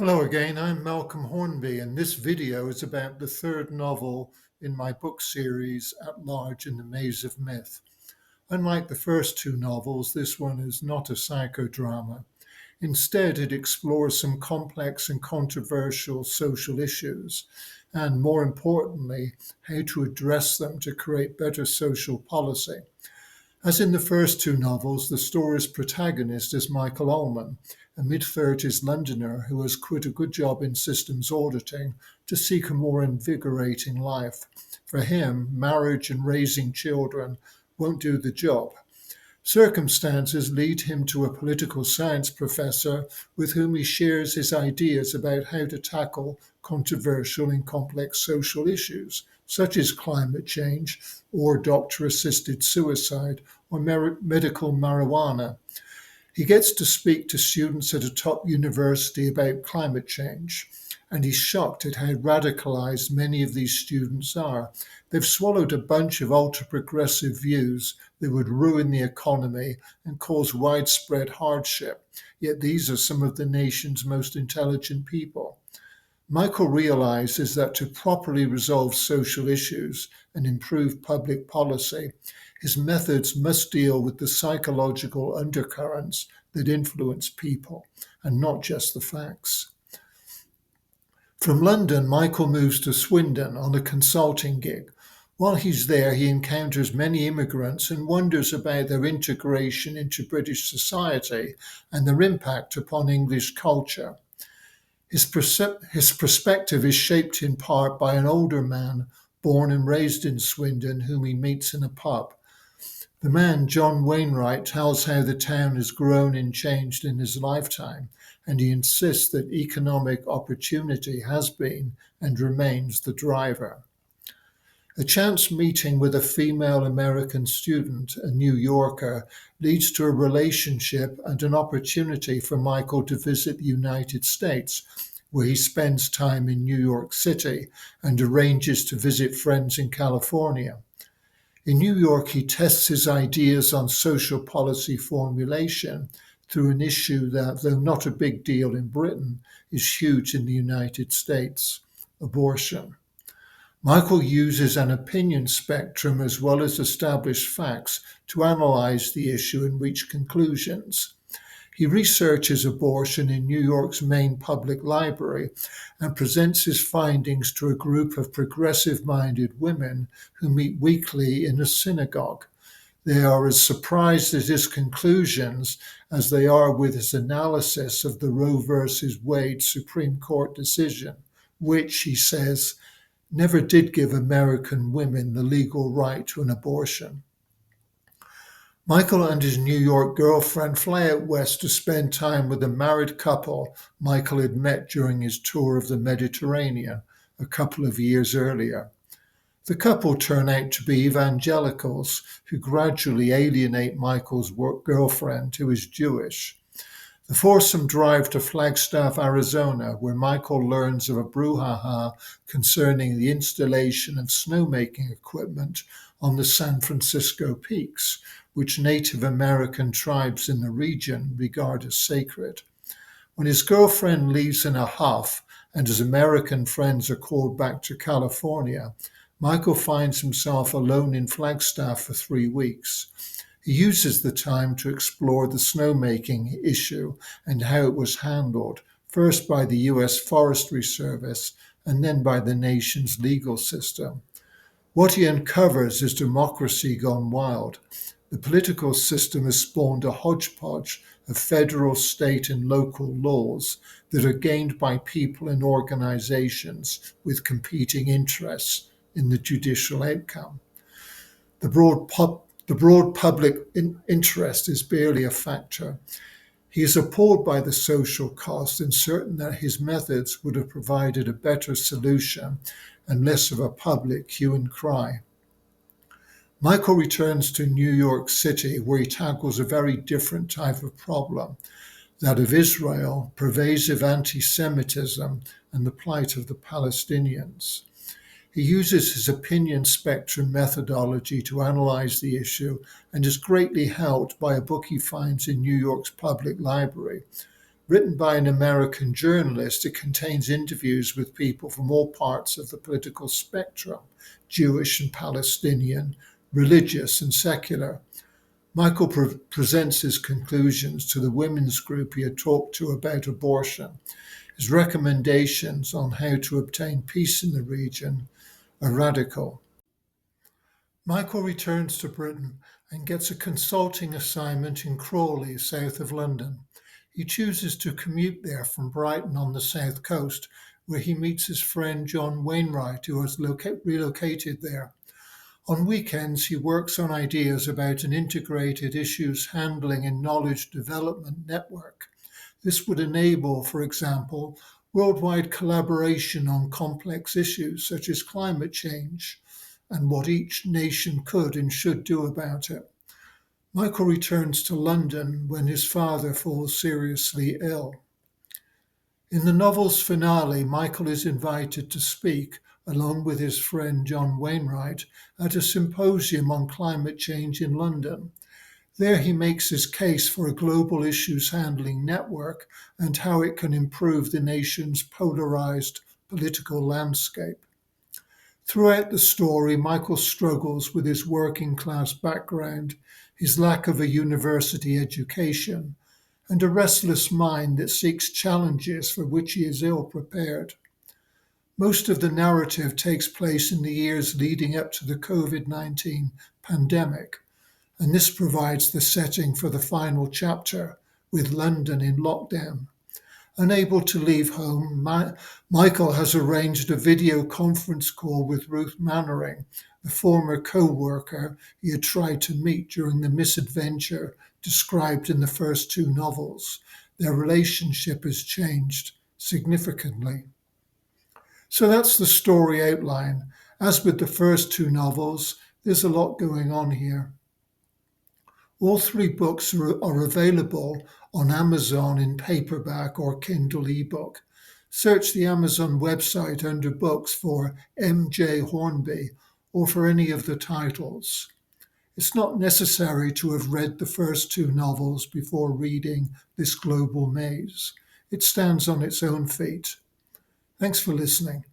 Hello again, I'm Malcolm Hornby, and this video is about the third novel in my book series, At Large in the Maze of Myth. Unlike the first two novels, this one is not a psychodrama. Instead, it explores some complex and controversial social issues, and more importantly, how to address them to create better social policy. As in the first two novels, the story's protagonist is Michael Ullman, a mid-30s Londoner who has quit a good job in systems auditing to seek a more invigorating life. For him, marriage and raising children won't do the job. Circumstances lead him to a political science professor with whom he shares his ideas about how to tackle controversial and complex social issues, such as climate change or doctor-assisted suicide or medical marijuana. He gets to speak to students at a top university about climate change, and he's shocked at how radicalized many of these students are. They've swallowed a bunch of ultra-progressive views that would ruin the economy and cause widespread hardship, yet these are some of the nation's most intelligent people. Michael realizes that to properly resolve social issues and improve public policy, his methods must deal with the psychological undercurrents that influence people and not just the facts. From London, Michael moves to Swindon on a consulting gig. While he's there, he encounters many immigrants and wonders about their integration into British society and their impact upon English culture. His perspective is shaped in part by an older man born and raised in Swindon whom he meets in a pub. The man, John Wainwright, tells how the town has grown and changed in his lifetime, and he insists that economic opportunity has been and remains the driver. A chance meeting with a female American student, a New Yorker, leads to a relationship and an opportunity for Michael to visit the United States, where he spends time in New York City and arranges to visit friends in California. In New York, he tests his ideas on social policy formulation through an issue that, though not a big deal in Britain, is huge in the United States: abortion. Michael uses an opinion spectrum as well as established facts to analyze the issue and reach conclusions. He researches abortion in New York's main public library and presents his findings to a group of progressive-minded women who meet weekly in a synagogue. They are as surprised at his conclusions as they are with his analysis of the Roe v. Wade Supreme Court decision, which, he says, never did give American women the legal right to an abortion. Michael and his New York girlfriend fly out west to spend time with a married couple Michael had met during his tour of the Mediterranean a couple of years earlier. The couple turn out to be evangelicals who gradually alienate Michael's girlfriend, who is Jewish. The foursome drive to Flagstaff, Arizona, where Michael learns of a brouhaha concerning the installation of snowmaking equipment on the San Francisco peaks, which Native American tribes in the region regard as sacred. When his girlfriend leaves in a huff and his American friends are called back to California, Michael finds himself alone in Flagstaff for 3 weeks. He uses the time to explore the snowmaking issue and how it was handled, first by the U.S. Forestry Service and then by the nation's legal system. What he uncovers is democracy gone wild. The political system has spawned a hodgepodge of federal, state, and local laws that are gained by people and organizations with competing interests in the judicial outcome. The broad public interest is barely a factor. He is appalled by the social cost and certain that his methods would have provided a better solution and less of a public hue and cry. Michael returns to New York City, where he tackles a very different type of problem, that of Israel, pervasive anti-Semitism, and the plight of the Palestinians. He uses his opinion spectrum methodology to analyze the issue and is greatly helped by a book he finds in New York's public library, Written by an American journalist, it contains interviews with people from all parts of the political spectrum, Jewish and Palestinian, religious and secular. Michael presents his conclusions to the women's group he had talked to about abortion. His recommendations on how to obtain peace in the region are radical. Michael returns to Britain and gets a consulting assignment in Crawley, south of London. He chooses to commute there from Brighton on the south coast, where he meets his friend John Wainwright, who has relocated there. On weekends, he works on ideas about an integrated issues handling and knowledge development network. This would enable, for example, worldwide collaboration on complex issues such as climate change and what each nation could and should do about it. Michael returns to London when his father falls seriously ill. In the novel's finale, Michael is invited to speak, along with his friend John Wainwright, at a symposium on climate change in London. There he makes his case for a global issues handling network and how it can improve the nation's polarized political landscape. Throughout the story, Michael struggles with his working class background, his lack of a university education, and a restless mind that seeks challenges for which he is ill prepared. Most of the narrative takes place in the years leading up to the COVID-19 pandemic, and this provides the setting for the final chapter, with London in lockdown. Unable to leave home, Michael has arranged a video conference call with Ruth Mannering, the former co-worker he had tried to meet during the misadventure described in the first two novels. Their relationship has changed significantly. So that's the story outline. As with the first two novels, there's a lot going on here. All three books are available on Amazon in paperback or Kindle ebook. Search the Amazon website under books for M.J. Hornby or for any of the titles. It's not necessary to have read the first two novels before reading This Global Maze. It stands on its own feet. Thanks for listening.